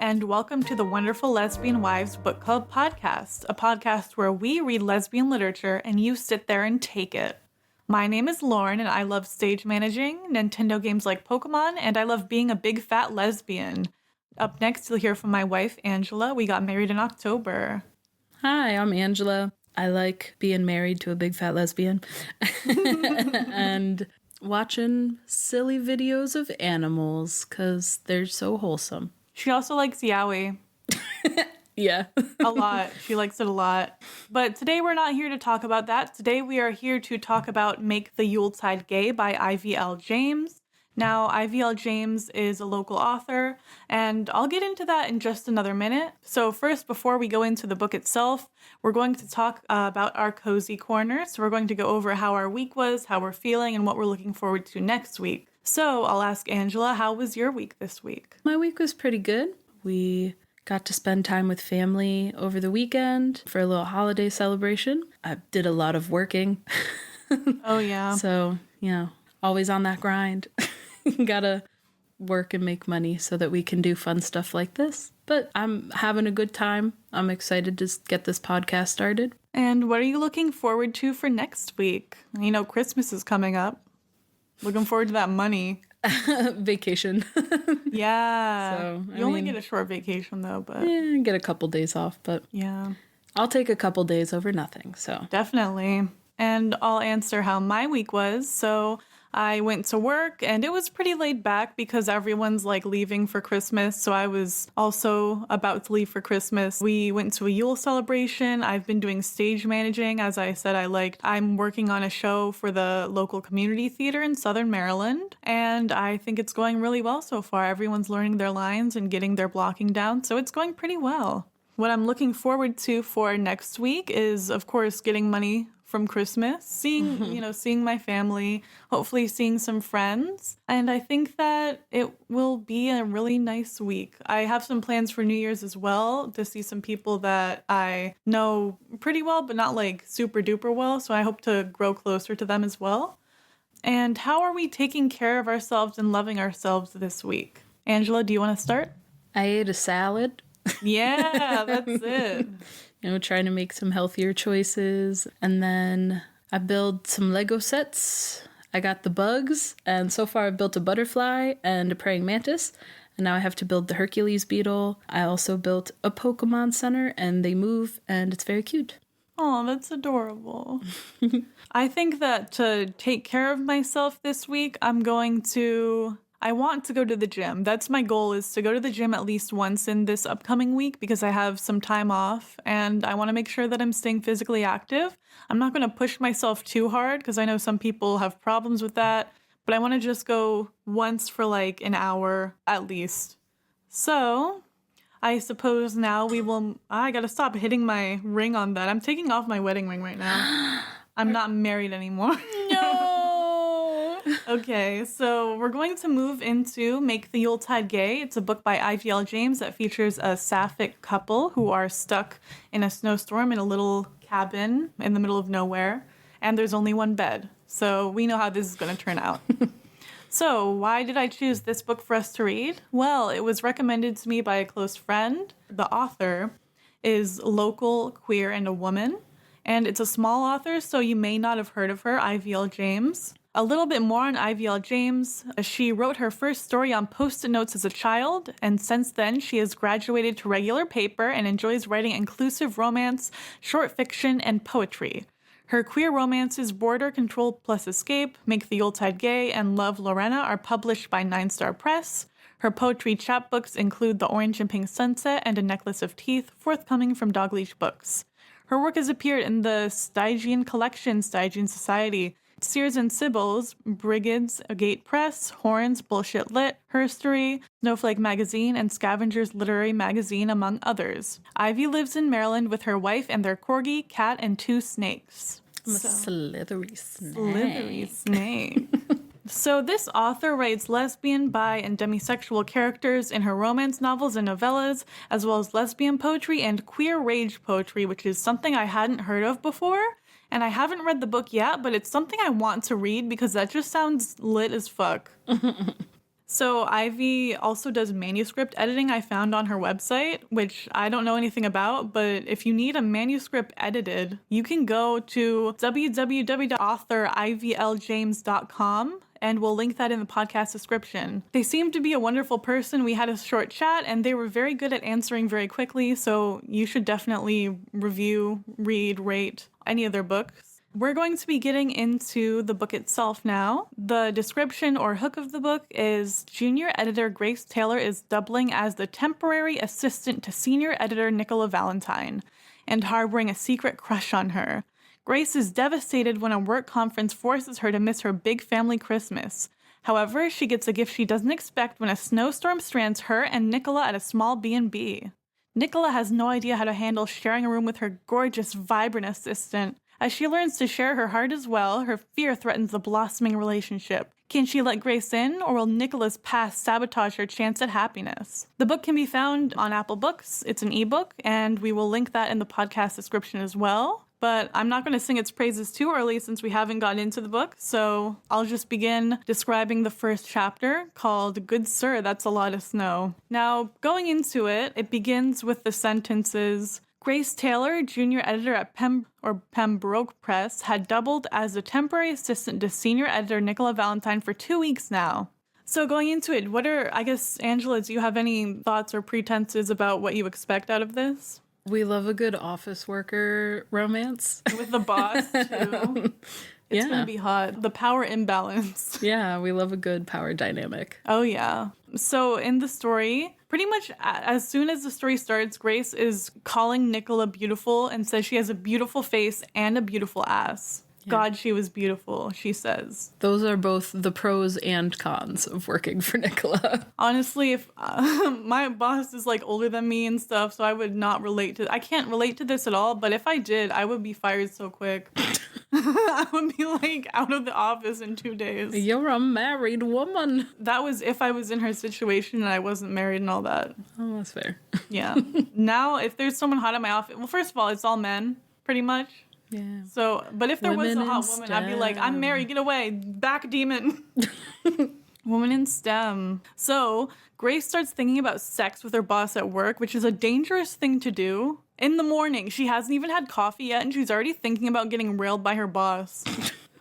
and welcome to the Wonderful Lesbian Wives Book Club podcast, a podcast where we read lesbian literature and you sit there and take it. My name is Lauren, and I love stage managing, Nintendo games like Pokemon, and I love being a big fat lesbian. Up next, you'll hear from my wife, Angela. We got married in October. Hi, I'm Angela. I like being married to a big fat lesbian and watching silly videos of animals because they're so wholesome. She also likes yaoi. Yeah. A lot. She likes it a lot. But today we're not here to talk about that. Today we are here to talk about Make the Yuletide Gay by Ivy L. James. Now, Ivy L. James is a local author, and I'll get into that in just another minute. So first, before we go into the book itself, we're going to talk about our cozy corner. So we're going to go over how our week was, how we're feeling, and what we're looking forward to next week. So I'll ask Angela, how was your week this week? My week was pretty good. We got to spend time with family over the weekend for a little holiday celebration. I did a lot of working. Oh, yeah. So, always on that grind. Gotta work and make money so that we can do fun stuff like this. But I'm having a good time. I'm excited to get this podcast started. And what are you looking forward to for next week? You know, Christmas is coming up. Looking forward to that money. Vacation. Yeah. So, you only get a short vacation, though, but... Yeah, get a couple days off, but... Yeah. I'll take a couple days over nothing, so... Definitely. And I'll answer how my week was. So I went to work, and it was pretty laid back because everyone's, leaving for Christmas. So I was also about to leave for Christmas. We went to a Yule celebration. I've been doing stage managing. As I said, I'm working on a show for the local community theater in Southern Maryland, and I think it's going really well so far. Everyone's learning their lines and getting their blocking down, so it's going pretty well. What I'm looking forward to for next week is, of course, getting money from Christmas, seeing my family, hopefully seeing some friends. And I think that it will be a really nice week. I have some plans for New Year's as well to see some people that I know pretty well, but not super duper well. So I hope to grow closer to them as well. And how are we taking care of ourselves and loving ourselves this week? Angela, do you want to start? I ate a salad. Yeah, that's it. Trying to make some healthier choices. And then I built some Lego sets. I got the bugs, and so far I've built a butterfly and a praying mantis. And now I have to build the Hercules beetle. I also built a Pokemon center, and they move, and it's very cute. Oh, that's adorable. I think that to take care of myself this week, I want to go to the gym. That's my goal, is to go to the gym at least once in this upcoming week because I have some time off and I want to make sure that I'm staying physically active. I'm not going to push myself too hard because I know some people have problems with that, but I want to just go once for an hour at least. So I suppose now I got to stop hitting my ring on that. I'm taking off my wedding ring right now. I'm not married anymore. No! Okay, so we're going to move into Make the Yuletide Gay. It's a book by Ivy L. James that features a sapphic couple who are stuck in a snowstorm in a little cabin in the middle of nowhere, and there's only one bed. So we know how this is going to turn out. So why did I choose this book for us to read? Well, it was recommended to me by a close friend. The author is local, queer, and a woman, and it's a small author, so you may not have heard of her, Ivy L. James. A little bit more on Ivy L. James. She wrote her first story on Post-it notes as a child, and since then she has graduated to regular paper and enjoys writing inclusive romance, short fiction, and poetry. Her queer romances Border Control plus Escape, Make the Yuletide Gay, and Love Lorena are published by Nine Star Press. Her poetry chapbooks include The Orange and Pink Sunset and A Necklace of Teeth, forthcoming from Dogleash Books. Her work has appeared in the Stygian Collection, Stygian Society, Sears and Sybil's, Brigid's Gate Press, Horns, Bullshit Lit, Herstory, Snowflake Magazine, and Scavenger's Literary Magazine, among others. Ivy lives in Maryland with her wife and their corgi, cat, and 2 snakes. I'm a slithery snake. Slithery snake. So this author writes lesbian, bi, and demisexual characters in her romance novels and novellas, as well as lesbian poetry and queer rage poetry, which is something I hadn't heard of before. And I haven't read the book yet, but it's something I want to read because that just sounds lit as fuck. So Ivy also does manuscript editing, I found on her website, which I don't know anything about, but if you need a manuscript edited, you can go to www.authorivljames.com, and we'll link that in the podcast description. They seem to be a wonderful person. We had a short chat, and they were very good at answering very quickly, so you should definitely review, read, rate any of their books. We're going to be getting into the book itself now. The description or hook of the book is junior editor Grace Taylor is doubling as the temporary assistant to senior editor Nicola Valentine and harboring a secret crush on her. Grace is devastated when a work conference forces her to miss her big family Christmas. However, she gets a gift she doesn't expect when a snowstorm strands her and Nicola at a small B&B. Nicola has no idea how to handle sharing a room with her gorgeous, vibrant assistant. As she learns to share her heart as well, her fear threatens the blossoming relationship. Can she let Grace in, or will Nicola's past sabotage her chance at happiness? The book can be found on Apple Books. It's an ebook, and we will link that in the podcast description as well. But I'm not going to sing its praises too early since we haven't gotten into the book, so I'll just begin describing the first chapter called Good Sir, That's a Lot of Snow. Now, going into it, it begins with the sentences, Grace Taylor, junior editor at Pembroke Press, had doubled as a temporary assistant to senior editor Nicola Valentine for 2 weeks now. So going into it, I guess, Angela, do you have any thoughts or pretenses about what you expect out of this? We love a good office worker romance. With the boss, too. It's going to be hot. The power imbalance. Yeah, we love a good power dynamic. Oh, yeah. So in the story, pretty much as soon as the story starts, Grace is calling Nicola beautiful and says she has a beautiful face and a beautiful ass. Yeah. God, she was beautiful, she says. Those are both the pros and cons of working for Nicola. Honestly, if my boss is like older than me and stuff, so I would not relate to. I can't relate to this at all, but if I did, I would be fired so quick. I would be like out of the office in 2 days. You're a married woman. That was if I was in her situation and I wasn't married and all that. Oh, that's fair. Yeah. Now, if there's someone hot in my office, well, first of all, it's all men, pretty much. Yeah. So, but if there was a hot woman, I'd be like, I'm married, get away, back demon. Woman in STEM. So, Grace starts thinking about sex with her boss at work, which is a dangerous thing to do. In the morning, she hasn't even had coffee yet, and she's already thinking about getting railed by her boss.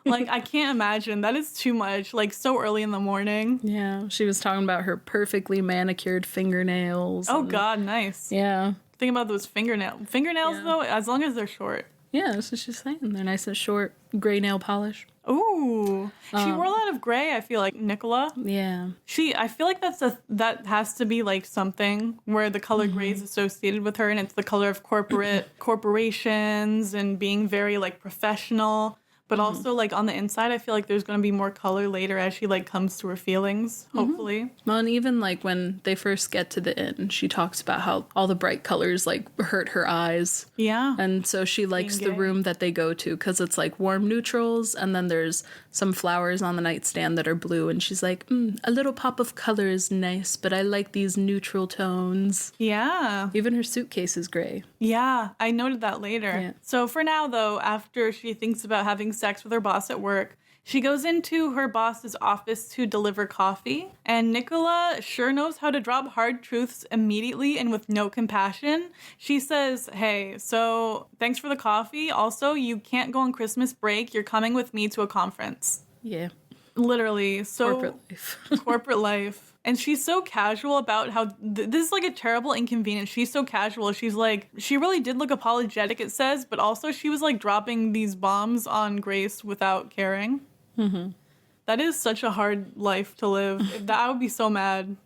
Like, I can't imagine. That is too much. Like, so early in the morning. Yeah, she was talking about her perfectly manicured fingernails. Oh, God, nice. Yeah. Think about those fingernails. Fingernails, though, as long as they're short. Yeah, that's what she's saying. They're nice and short, gray nail polish. Ooh. She wore a lot of gray, I feel like, Nicola. Yeah. I feel like that has to be like something where the color gray is associated with her, and it's the color of corporations and being very like professional. But also, like, on the inside, I feel like there's going to be more color later as she, like, comes to her feelings, hopefully. Well, and even, like, when they first get to the inn, she talks about how all the bright colors, like, hurt her eyes. Yeah. And so she likes the room that they go to because it's, like, warm neutrals, and then there's some flowers on the nightstand that are blue, and she's like, a little pop of color is nice, but I like these neutral tones. Yeah. Even her suitcase is gray. Yeah, I noted that later. Yeah. So for now, though, after she thinks about having sex with her boss at work, she goes into her boss's office to deliver coffee, and Nicola sure knows how to drop hard truths immediately and with no compassion. She says, hey, so thanks for the coffee. Also, you can't go on Christmas break. You're coming with me to a conference. Yeah. Literally. So corporate life. Corporate life. And she's so casual about how this is like a terrible inconvenience. She's so casual. She's like, she really did look apologetic, it says, but also she was like dropping these bombs on Grace without caring. Mm-hmm. That is such a hard life to live. I would be so mad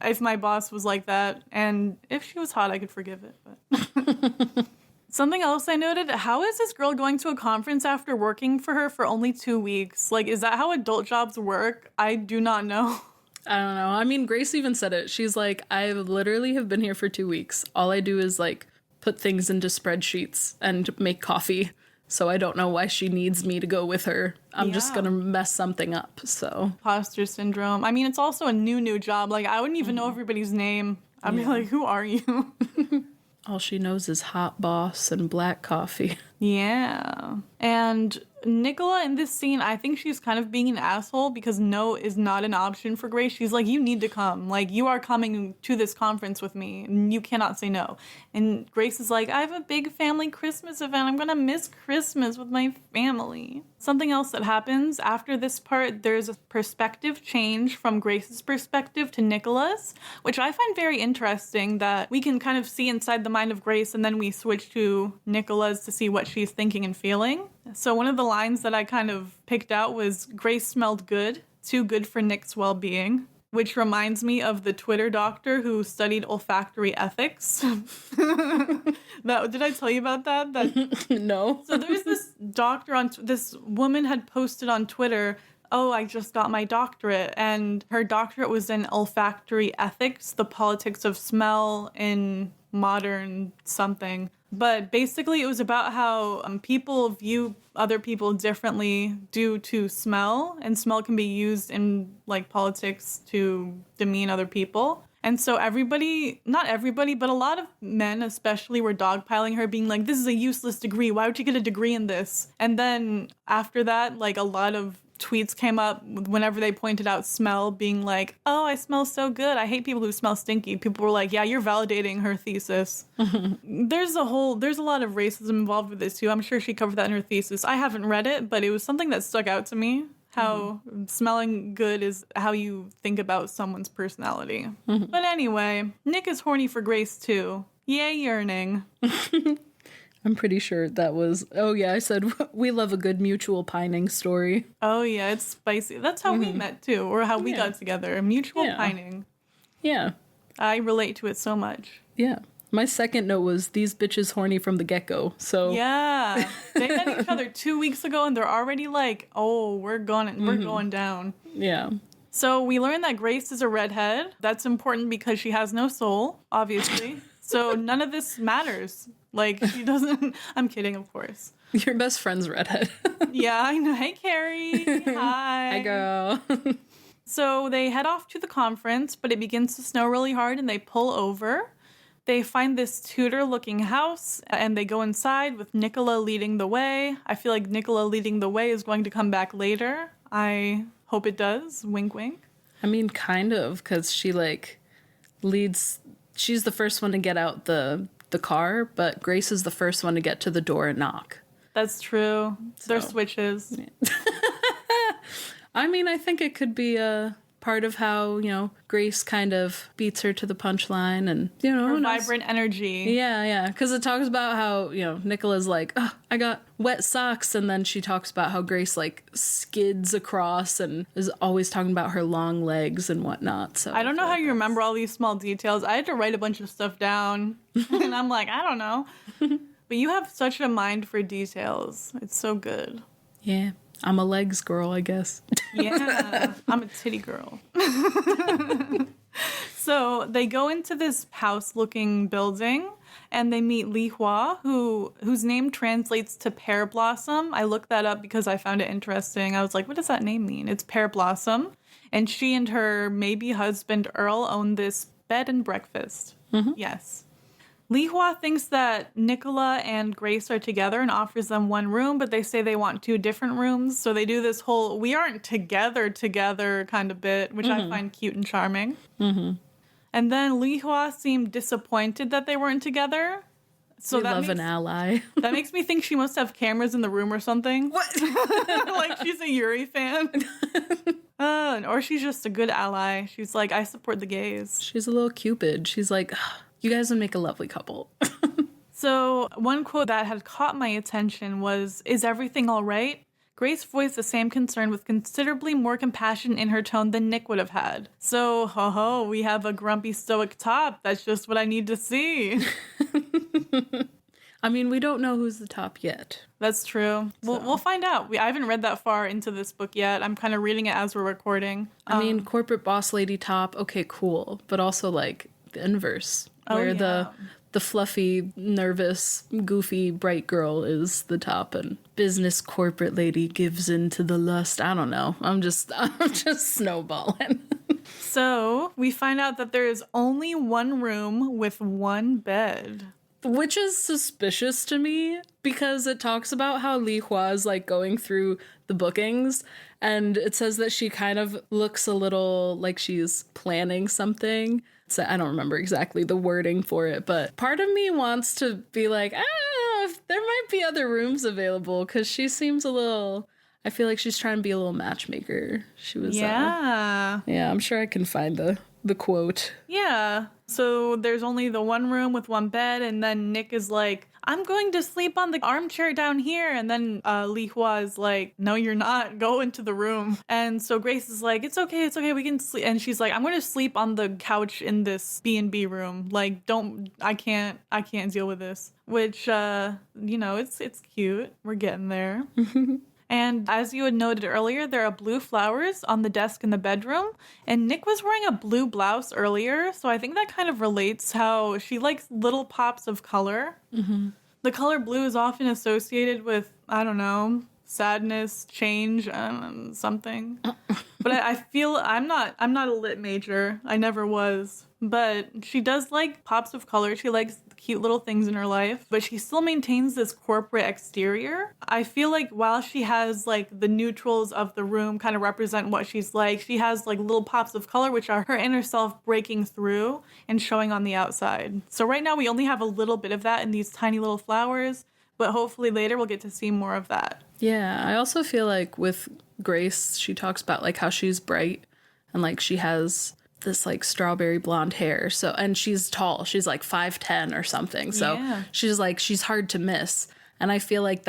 if my boss was like that. And if she was hot, I could forgive it. But something else I noted, how is this girl going to a conference after working for her for only 2 weeks? Like, is that how adult jobs work? I do not know. I don't know. I mean, Grace even said it. She's like, I literally have been here for 2 weeks. All I do is like put things into spreadsheets and make coffee. So I don't know why she needs me to go with her. I'm just going to mess something up. So imposter syndrome. I mean, it's also a new job. Like, I wouldn't even know everybody's name. I'd be like, who are you? All she knows is hot boss and black coffee. Yeah. And Nicola in this scene, I think she's kind of being an asshole because no is not an option for Grace. She's like, you need to come. Like, you are coming to this conference with me, and you cannot say no. And Grace is like, I have a big family Christmas event. I'm going to miss Christmas with my family. Something else that happens after this part, there's a perspective change from Grace's perspective to Nicola's, which I find very interesting that we can kind of see inside the mind of Grace and then we switch to Nicola's to see what she's thinking and feeling. So one of the lines that I kind of picked out was, Grace smelled good, too good for Nick's well-being, which reminds me of the Twitter doctor who studied olfactory ethics. Did I tell you about that? No. So there's this doctor this woman had posted on Twitter, oh, I just got my doctorate. And her doctorate was in olfactory ethics, the politics of smell in modern something. But basically, it was about how people view other people differently due to smell, and smell can be used in like politics to demean other people. And so not everybody, but a lot of men especially were dogpiling her, being like, this is a useless degree. Why would you get a degree in this? And then after that, like a lot of tweets came up whenever they pointed out smell, being like, oh, I smell so good. I hate people who smell stinky. People were like, yeah, you're validating her thesis. There's a lot of racism involved with this too. I'm sure she covered that in her thesis. I haven't read it, but it was something that stuck out to me. How smelling good is how you think about someone's personality. But anyway, Nick is horny for Grace too. Yay, yearning. I'm pretty sure that was, oh yeah, I said we love a good mutual pining story. Oh yeah, it's spicy. That's how we met too, or how we got together. Mutual pining. Yeah. I relate to it so much. Yeah. My second note was, these bitches horny from the get-go, so. Yeah. They met each other 2 weeks ago and they're already like, oh, we're going down. Yeah. So we learned that Grace is a redhead. That's important because she has no soul, obviously. So none of this matters. Like, she doesn't... I'm kidding, of course. Your best friend's redhead. Yeah, I know. Hey, Carrie. Hi. Hi, girl. So they head off to the conference, but it begins to snow really hard and they pull over. They find this Tudor-looking house and they go inside with Nicola leading the way. I feel like Nicola leading the way is going to come back later. I hope it does. Wink, wink. I mean, kind of, because she, like, leads... She's the first one to get out the car, but Grace is the first one to get to the door and knock. That's true. They're switches. Yeah. I mean, I think it could be a part of how, Grace kind of beats her to the punchline and, her vibrant energy. Yeah. Because it talks about how, Nicola's like, oh, I got wet socks. And then she talks about how Grace, like, skids across and is always talking about her long legs and whatnot. So I don't know how you remember all these small details. I had to write a bunch of stuff down. And I'm like, I don't know. But you have such a mind for details. It's so good. Yeah. I'm a legs girl, I guess. Yeah, I'm a titty girl. So they go into this house-looking building, and they meet Li Hua, whose name translates to pear blossom. I looked that up because I found it interesting. I was like, what does that name mean? It's pear blossom. And she and her maybe husband, Earl, own this bed and breakfast. Mm-hmm. Yes. Li Hua thinks that Nicola and Grace are together and offers them one room, but they say they want 2 different rooms. So they do this whole, we aren't together kind of bit, which I find cute and charming. Mm-hmm. And then Li Hua seemed disappointed that they weren't together. So that love an ally. That makes me think she must have cameras in the room or something. What? Like she's a Yuri fan. Or she's just a good ally. She's like, I support the gays. She's a little Cupid. She's like, you guys would make a lovely couple. So one quote that had caught my attention was, is everything all right? Grace voiced the same concern with considerably more compassion in her tone than Nick would have had. So, we have a grumpy stoic top. That's just what I need to see. I mean, we don't know who's the top yet. That's true. So. We'll find out. I haven't read that far into this book yet. I'm kind of reading it as we're recording. I mean, corporate boss lady top, okay, cool. But also, like, the inverse. Where the fluffy, nervous, goofy, bright girl is the top and business corporate lady gives in to the lust. I don't know. I'm just snowballing. So we find out that there is only one room with one bed. Which is suspicious to me because it talks about how Li Hua is like going through the bookings and it says that she kind of looks a little like she's planning something. So I don't remember exactly the wording for it, but part of me wants to be like, there might be other rooms available because she seems a little... I feel like she's trying to be a little matchmaker. She was... Yeah. Yeah, I'm sure I can find the quote. Yeah. So there's only the one room with one bed, and then Nick is like, I'm going to sleep on the armchair down here. And then Li Hua is like, no, you're not. Go into the room. And so Grace is like, it's okay, we can sleep. And she's like, I'm going to sleep on the couch in this B&B room. Like, I can't deal with this. Which, it's cute. We're getting there. And as you had noted earlier, there are blue flowers on the desk in the bedroom. And Nick was wearing a blue blouse earlier, so I think that kind of relates how she likes little pops of color. Mm-hmm. The color blue is often associated with, I don't know, sadness, change, something. But I feel I'm not a lit major. I never was. But she does like pops of color. She likes cute little things in her life, but she still maintains this corporate exterior. I feel like while she has like the neutrals of the room kind of represent what she's like, she has like little pops of color, which are her inner self breaking through and showing on the outside. So right now we only have a little bit of that in these tiny little flowers, but hopefully later we'll get to see more of that. Yeah, I also feel like with Grace, she talks about like how she's bright and like she has this like strawberry blonde hair. So, and she's tall. She's like 5'10" or something. So she's hard to miss. And I feel like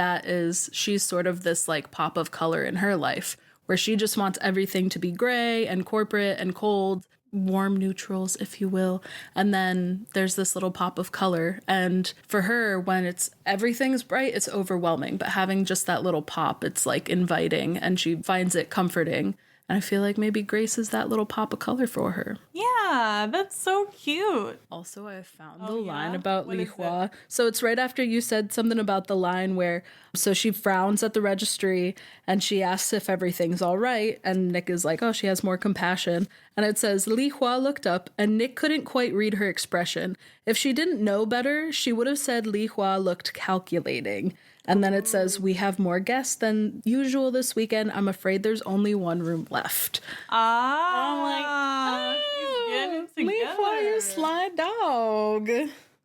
she's sort of this like pop of color in her life where she just wants everything to be gray and corporate and cold, warm neutrals, if you will. And then there's this little pop of color. And for her, when everything's bright, it's overwhelming. But having just that little pop, it's like inviting and she finds it comforting. And I feel like maybe Grace is that little pop of color for her. Yeah, that's so cute. Also, I found the line about Li Hua. So it's right after you said something about the line where, so she frowns at the registry and she asks if everything's all right. And Nick is like, oh, she has more compassion. And it says, Li Hua looked up and Nick couldn't quite read her expression. If she didn't know better, she would have said Li Hua looked calculating. And then it says, we have more guests than usual this weekend. I'm afraid there's only one room left. I'm like, she's getting together. Li Hua, you sly dog.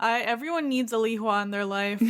Everyone needs a Li Hua in their life.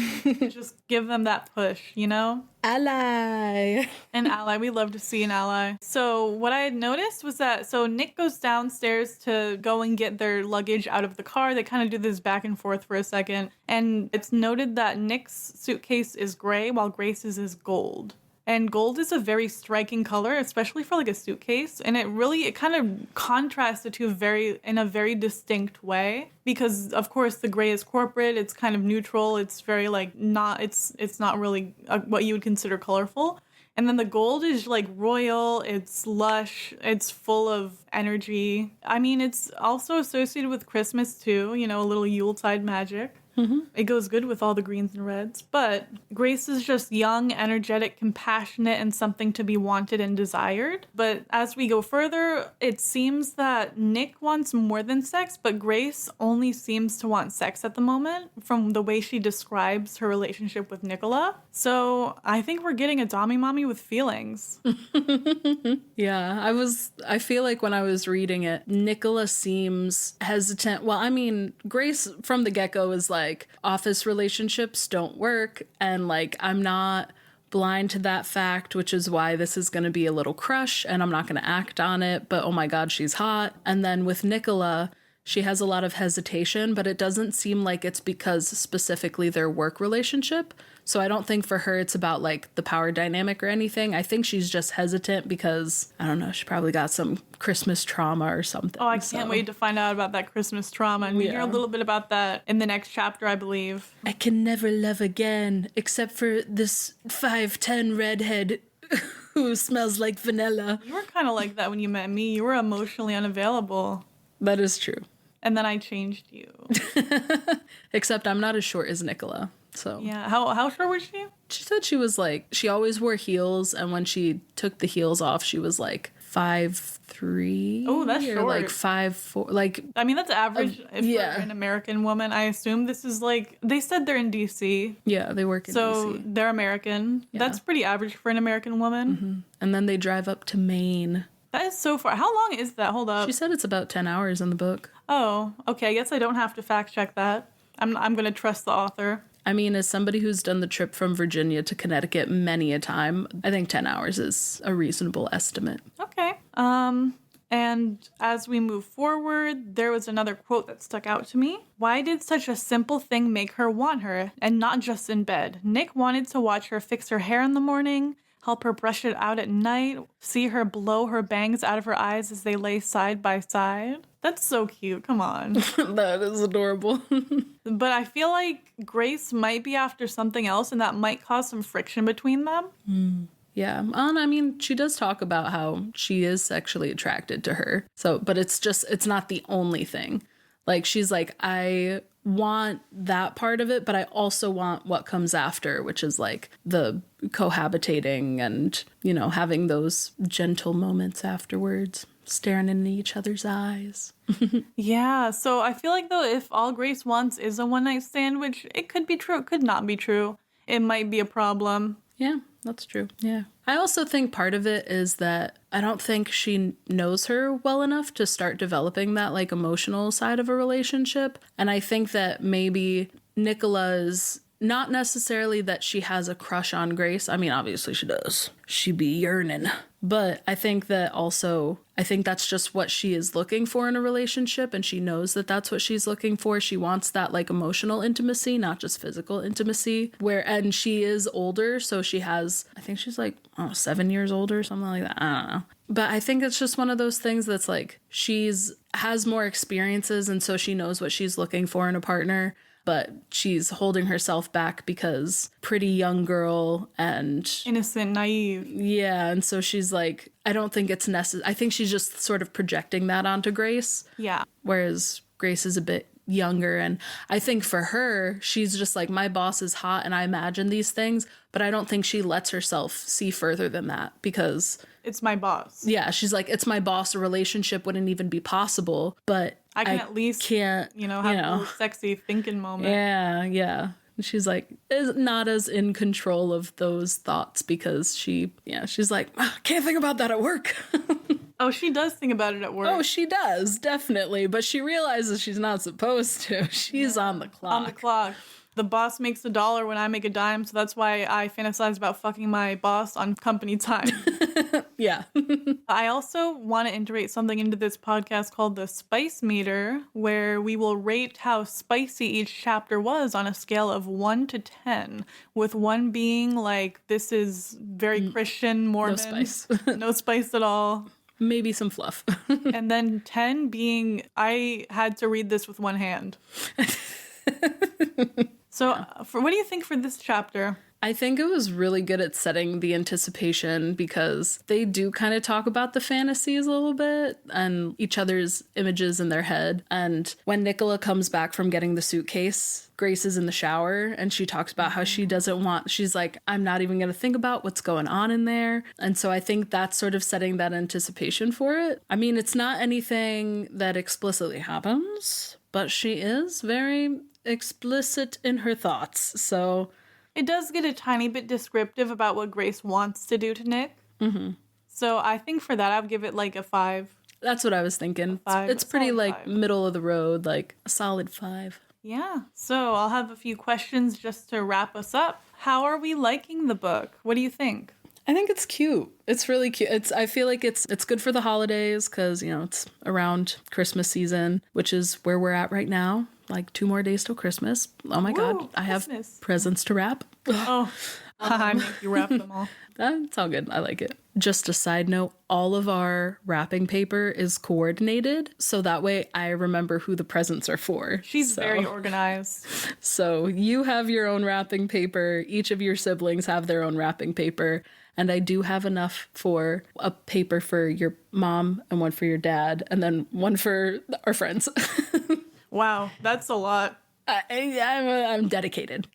Just give them that push, you know? Ally. An ally. We love to see an ally. So what I had noticed was that, Nick goes downstairs to go and get their luggage out of the car. They kind of do this back and forth for a second. And it's noted that Nick's suitcase is gray while Grace's is gold. And gold is a very striking color, especially for like a suitcase. And it kind of contrasts the two in a very distinct way. Because of course the gray is corporate, it's kind of neutral, it's very like it's not really what you would consider colorful. And then the gold is like royal, it's lush, it's full of energy. I mean, it's also associated with Christmas too, a little Yuletide magic. Mm-hmm. It goes good with all the greens and reds. But Grace is just young, energetic, compassionate, and something to be wanted and desired. But as we go further, it seems that Nick wants more than sex, but Grace only seems to want sex at the moment from the way she describes her relationship with Nicola. So I think we're getting a Dommy Mommy with feelings. Yeah, I feel like when I was reading it, Nicola seems hesitant. Well, I mean, Grace from the get-go is like, office relationships don't work, and like I'm not blind to that fact, which is why this is going to be a little crush and I'm not going to act on it, but oh my god, she's hot. And then with Nicola, she has a lot of hesitation, but it doesn't seem like it's because specifically their work relationship. So I don't think for her it's about like the power dynamic or anything. I think she's just hesitant because, I don't know, she probably got some Christmas trauma or something. Oh, I can't wait to find out about that Christmas trauma. And we hear a little bit about that in the next chapter, I believe. I can never love again, except for this 5'10" redhead who smells like vanilla. You were kind of like that when you met me. You were emotionally unavailable. That is true. And then I changed you. Except I'm not as short as Nicola. So yeah, how short was she? She said she was like, she always wore heels, and when she took the heels off, she was like 5'3". Oh, that's or short. like 5'4". Like, I mean, that's average if you're an American woman. I assume this is like, they said they're in DC. yeah, they work in So DC. they're American. Yeah. That's pretty average for an American woman. Mm-hmm. And then they drive up to Maine. That is so far. How long is that? Hold up. She said it's about 10 hours in the book. Oh, okay. I guess I don't have to fact check that. I'm going to trust the author. I mean, as somebody who's done the trip from Virginia to Connecticut many a time, I think 10 hours is a reasonable estimate. Okay. And as we move forward, there was another quote that stuck out to me. Why did such a simple thing make her want her, and not just in bed? Nick wanted to watch her fix her hair in the morning, help her brush it out at night, see her blow her bangs out of her eyes as they lay side by side. That's so cute. Come on. That is adorable. But I feel like Grace might be after something else, and that might cause some friction between them. Yeah. And I mean, she does talk about how she is sexually attracted to her. So, but it's not the only thing. Like, she's like, I want that part of it, but I also want what comes after, which is like the cohabitating and, having those gentle moments afterwards, staring into each other's eyes. Yeah, so I feel like, though, if all Grace wants is a one-night stand, which it could be true, it could not be true, it might be a problem. Yeah, that's true. Yeah. I also think part of it is that I don't think she knows her well enough to start developing that like emotional side of a relationship. And I think that maybe Nicola's not necessarily that she has a crush on Grace. I mean, obviously she does. She be yearning. But I think that's just what she is looking for in a relationship. And she knows that that's what she's looking for. She wants that like emotional intimacy, not just physical intimacy. And she is older. So she has, I think she's like, 7 years older or something like that. I don't know. But I think it's just one of those things that's like, has more experiences. And so she knows what she's looking for in a partner. But she's holding herself back because pretty young girl and innocent, naive. Yeah. And so she's like, I don't think it's necessary. I think she's just sort of projecting that onto Grace. Yeah. Whereas Grace is a bit younger. And I think for her, she's just like, my boss is hot and I imagine these things, but I don't think she lets herself see further than that because it's my boss. Yeah. She's like, it's my boss. A relationship wouldn't even be possible, but I can at least, have a sexy thinking moment. Yeah, yeah. She's like, is not as in control of those thoughts because she's like, can't think about that at work. Oh, she does think about it at work. Oh, she does, definitely. But she realizes she's not supposed to. She's on the clock. On the clock. The boss makes $1 when I make a dime, so that's why I fantasize about fucking my boss on company time. Yeah. I also want to integrate something into this podcast called the Spice Meter, where we will rate how spicy each chapter was on a scale of 1 to 10, with 1 being like, this is very Christian, Mormon. No spice. No spice at all. Maybe some fluff. And then 10 being, I had to read this with one hand. So, what do you think for this chapter? I think it was really good at setting the anticipation because they do kind of talk about the fantasies a little bit and each other's images in their head. And when Nicola comes back from getting the suitcase, Grace is in the shower and she talks about how she's like, I'm not even going to think about what's going on in there. And so I think that's sort of setting that anticipation for it. I mean, it's not anything that explicitly happens, but she is very explicit in her thoughts. So it does get a tiny bit descriptive about what Grace wants to do to Nick. Mm-hmm. So I think for that, I would give it like a 5. That's what I was thinking. It's pretty like 5. Middle of the road, like a solid 5. Yeah. So I'll have a few questions just to wrap us up. How are we liking the book? What do you think? I think it's cute. It's really cute. I feel like it's good for the holidays because, it's around Christmas season, which is where we're at right now. Like 2 more days till Christmas. Oh my God. I have presents to wrap. Oh, I make you wrap them all. That's all good. I like it. Just a side note, all of our wrapping paper is coordinated. So that way I remember who the presents are for. She's very organized. So you have your own wrapping paper. Each of your siblings have their own wrapping paper. And I do have enough for a paper for your mom and one for your dad and then one for our friends. Wow, that's a lot. I'm dedicated.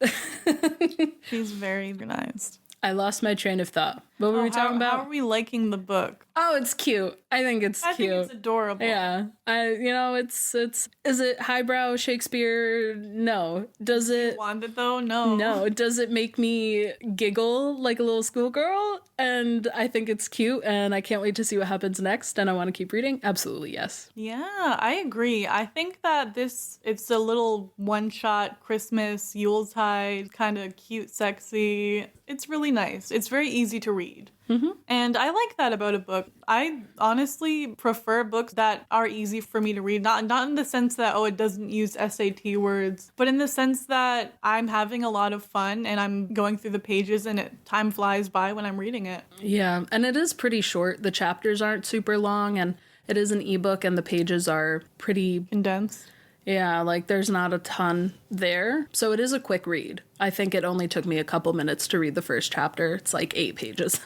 She's very organized. I lost my train of thought. What were we talking about? How are we liking the book? Oh, it's cute. I think it's I cute. think it's adorable. Yeah. It's is it highbrow Shakespeare? No. Does it Want it though? No. No. Does it make me giggle like a little schoolgirl? And I think it's cute and I can't wait to see what happens next and I want to keep reading. Absolutely, yes. Yeah, I agree. I think that it's a little one-shot Christmas, Yuletide, kind of cute, sexy. It's really nice. It's very easy to read. Mm-hmm. And I like that about a book. I honestly prefer books that are easy for me to read. Not in the sense that, it doesn't use SAT words, but in the sense that I'm having a lot of fun and I'm going through the pages and time flies by when I'm reading it. Yeah, and it is pretty short. The chapters aren't super long and it is an ebook and the pages are pretty condensed. Yeah, like there's not a ton there. So it is a quick read. I think it only took me a couple minutes to read the first chapter. It's like 8 pages.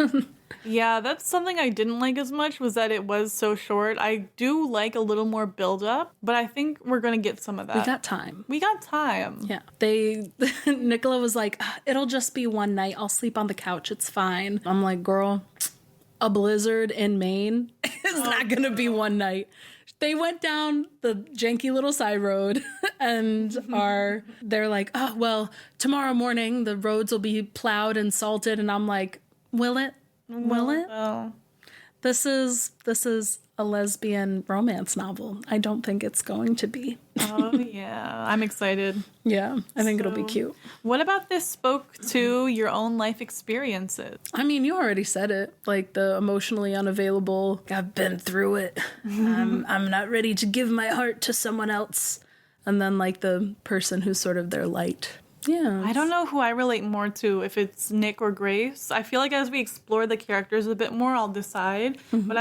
Yeah, that's something I didn't like as much was that it was so short. I do like a little more build up, but I think we're going to get some of that. We got time. Yeah. Nicola was like, it'll just be one night. I'll sleep on the couch. It's fine. I'm like, girl, a blizzard in Maine is not going to be one night. They went down the janky little side road and they're like, oh, well, tomorrow morning the roads will be plowed and salted. And I'm like, will it? Will it? Oh. This is a lesbian romance novel. I don't think it's going to be. Oh, yeah. I'm excited. Yeah, I think it'll be cute. What about this spoke to your own life experiences? I mean, you already said it. Like the emotionally unavailable. I've been through it. I'm not ready to give my heart to someone else. And then like the person who's sort of their light. Yeah. I don't know who I relate more to, if it's Nick or Grace. I feel like as we explore the characters a bit more, I'll decide. Mm-hmm. But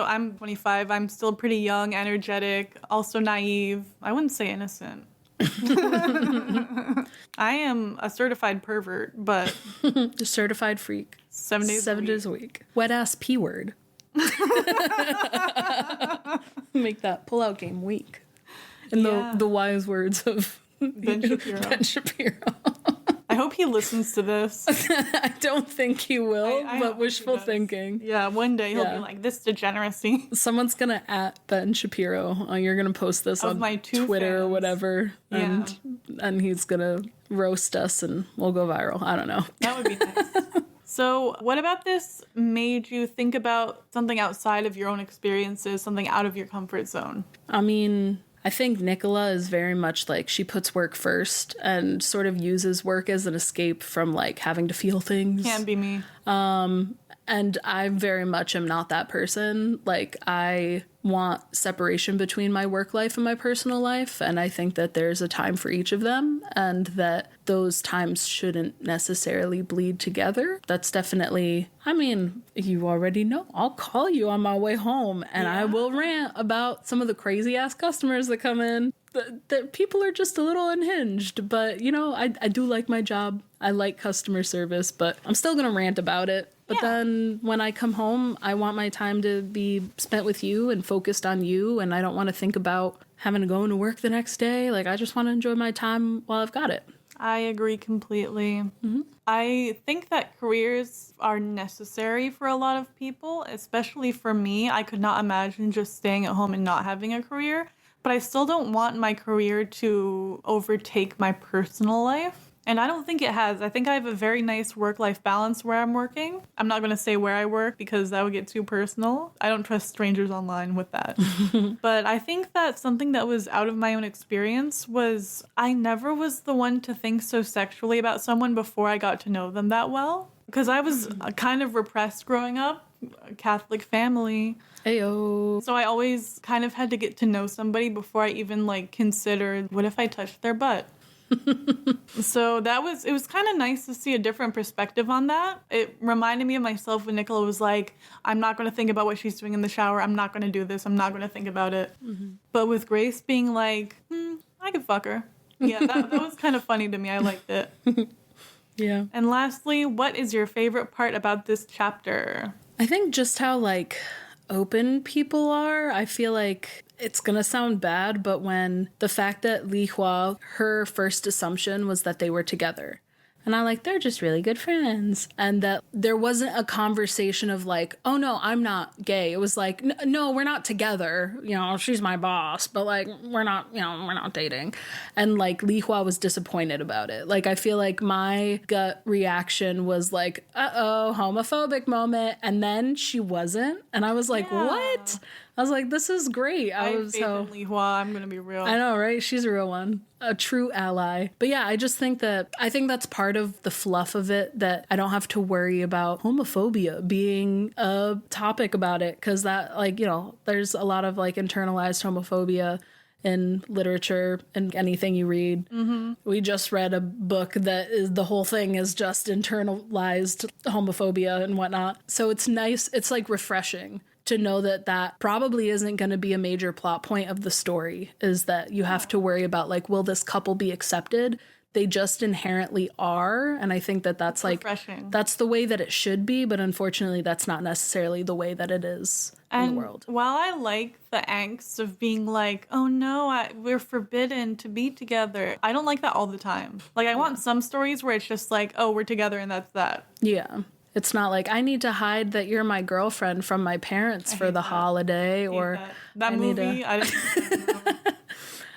I'm 25. I'm still pretty young, energetic, also naive. I wouldn't say innocent. I am a certified pervert, but... A certified freak. 7 days a week. Wet ass P word. Make that pull-out game weak. In the wise words of... Ben Shapiro. I hope he listens to this. I don't think he will, but wishful thinking. Yeah, one day he'll be like, this degeneracy. Someone's going to @ Ben Shapiro. You're going to post this on my Twitter or whatever. And he's going to roast us and we'll go viral. I don't know. That would be nice. So what about this made you think about something outside of your own experiences, something out of your comfort zone? I mean... I think Nicola is very much like she puts work first and sort of uses work as an escape from like having to feel things. Can't be me. And I very much am not that person. Like I want separation between my work life and my personal life. And I think that there's a time for each of them and that those times shouldn't necessarily bleed together. That's definitely, I mean, you already know. I'll call you on my way home and I will rant about some of the crazy ass customers that come in. That people are just a little unhinged, but you know, I do like my job. I like customer service, but I'm still gonna rant about it. But then when I come home, I want my time to be spent with you and focused on you, and I don't want to think about having to go into work the next day. Like, I just want to enjoy my time while I've got it. I agree completely. Mm-hmm. I think that careers are necessary for a lot of people, especially for me. I could not imagine just staying at home and not having a career, but I still don't want my career to overtake my personal life. And I don't think it has. I think I have a very nice work-life balance where I'm working. I'm not going to say where I work because that would get too personal. I don't trust strangers online with that. But I think that something that was out of my own experience was I never was the one to think so sexually about someone before I got to know them that well. Because I was kind of repressed growing up, a Catholic family. Ayo. So I always kind of had to get to know somebody before I even considered, what if I touched their butt? So it was kind of nice to see a different perspective on that. It reminded me of myself when Nicola was like, I'm not going to think about what she's doing in the shower. I'm not going to do this. I'm not going to think about it. Mm-hmm. But with Grace being like, I could fuck her. Yeah, that was kind of funny to me. I liked it. Yeah. And lastly, what is your favorite part about this chapter? I think just how open people are. I feel like it's gonna sound bad, but when the fact that Li Hua, her first assumption was that they were together, And I'm like, they're just really good friends. And that there wasn't a conversation of like, oh no, I'm not gay. It was like, no, we're not together. You know, she's my boss, but like, we're not dating. And like, Li Hua was disappointed about it. Like, I feel like my gut reaction was like, uh-oh, homophobic moment. And then she wasn't. And I was like, what? I was like, this is great. I have faith in Li Hua. I'm going to be real. I know, right? She's a real one. A true ally. But yeah, I think that's part of the fluff of it, that I don't have to worry about homophobia being a topic about it. Because that, like, you know, there's a lot of like internalized homophobia in literature and anything you read. Mm-hmm. We just read a book that is, the whole thing is just internalized homophobia and whatnot. So it's nice. It's like refreshing to know that that probably isn't going to be a major plot point of the story, is that you have to worry about like, will this couple be accepted? They just inherently are. And I think that that's like, refreshing. That's the way that it should be. But unfortunately, that's not necessarily the way that it is in the world. While I like the angst of being like, oh no, we're forbidden to be together, I don't like that all the time. Like, I want some stories where it's just like, oh, we're together and that's that. Yeah. It's not like, I need to hide that you're my girlfriend from my parents for the holiday, or that movie.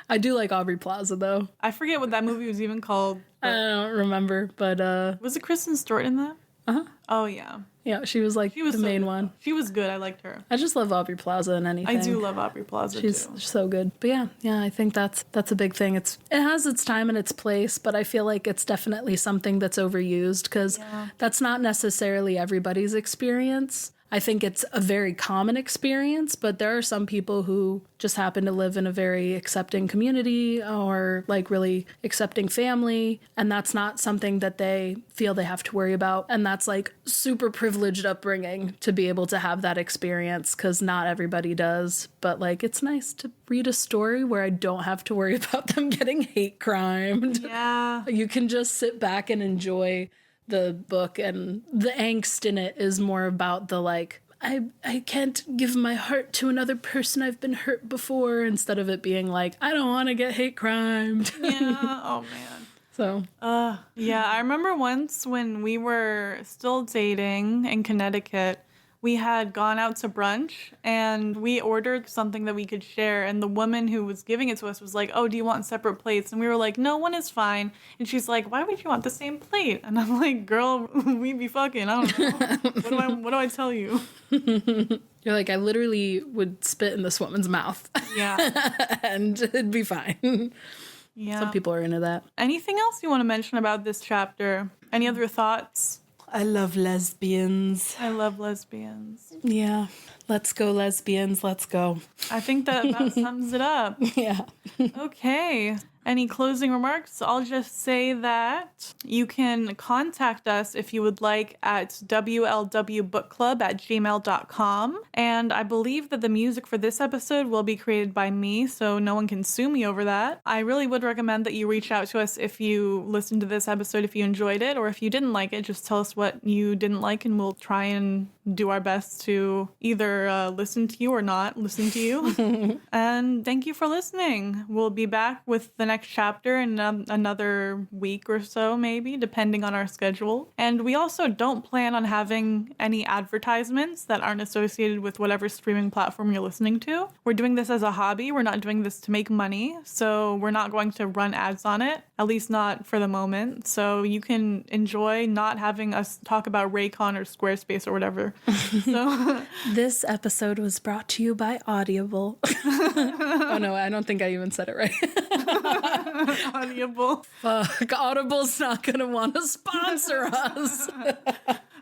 I do like Aubrey Plaza though. I forget what that movie was even called. I don't remember, but was it Kristen Stewart in that? Uh-huh. Oh yeah. Yeah, she was like the main one. She was good. I liked her. I just love Aubrey Plaza and anything. I do love Aubrey Plaza She's too. so good. But yeah, I think that's a big thing. It has its time and its place, but I feel like it's definitely something that's overused, because that's not necessarily everybody's experience. I think it's a very common experience, but there are some people who just happen to live in a very accepting community or like really accepting family, and that's not something that they feel they have to worry about. And that's like super privileged upbringing to be able to have that experience, because not everybody does. But like, it's nice to read a story where I don't have to worry about them getting hate crimed. Yeah. You can just sit back and enjoy the book, and the angst in it is more about the like, I can't give my heart to another person, I've been hurt before, instead of it being like, I don't want to get hate crimed. Yeah. Oh man. So yeah, I remember once when we were still dating in Connecticut, we had gone out to brunch and we ordered something that we could share, and the woman who was giving it to us was like, oh, do you want separate plates? And we were like, no, one is fine. And she's like, why would you want the same plate? And I'm like, girl, we be fucking, I don't know. What do I tell you? You're like, I literally would spit in this woman's mouth. Yeah. And it'd be fine. Yeah. Some people are into that. Anything else you want to mention about this chapter? Any other thoughts? I love lesbians. I love lesbians. Yeah. Let's go, lesbians. Let's go. I think that sums it up. Yeah. Okay. Any closing remarks? I'll just say that you can contact us if you would like at wlwbookclub@gmail.com. And I believe that the music for this episode will be created by me, so no one can sue me over that. I really would recommend that you reach out to us if you listened to this episode, if you enjoyed it, or if you didn't like it, just tell us what you didn't like and we'll try and do our best to either listen to you or not listen to you. And thank you for listening. We'll be back with the next chapter in another week or so, maybe, depending on our schedule. And we also don't plan on having any advertisements that aren't associated with whatever streaming platform you're listening to. We're doing this as a hobby. We're not doing this to make money, so we're not going to run ads on it, at least not for the moment. So you can enjoy not having us talk about Raycon or Squarespace or whatever. So this episode was brought to you by Audible. Oh no, I don't think I even said it right. Audible. Fuck, Audible's not gonna want to sponsor us.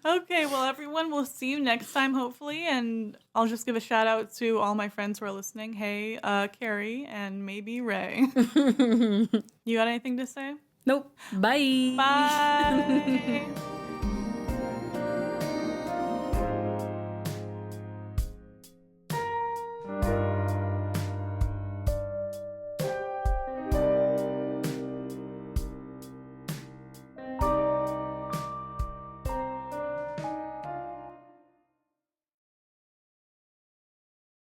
Okay, well, everyone, we'll see you next time, hopefully. And I'll just give a shout out to all my friends who are listening. Hey, Carrie, and maybe Ray. You got anything to say? Nope. Bye. Bye.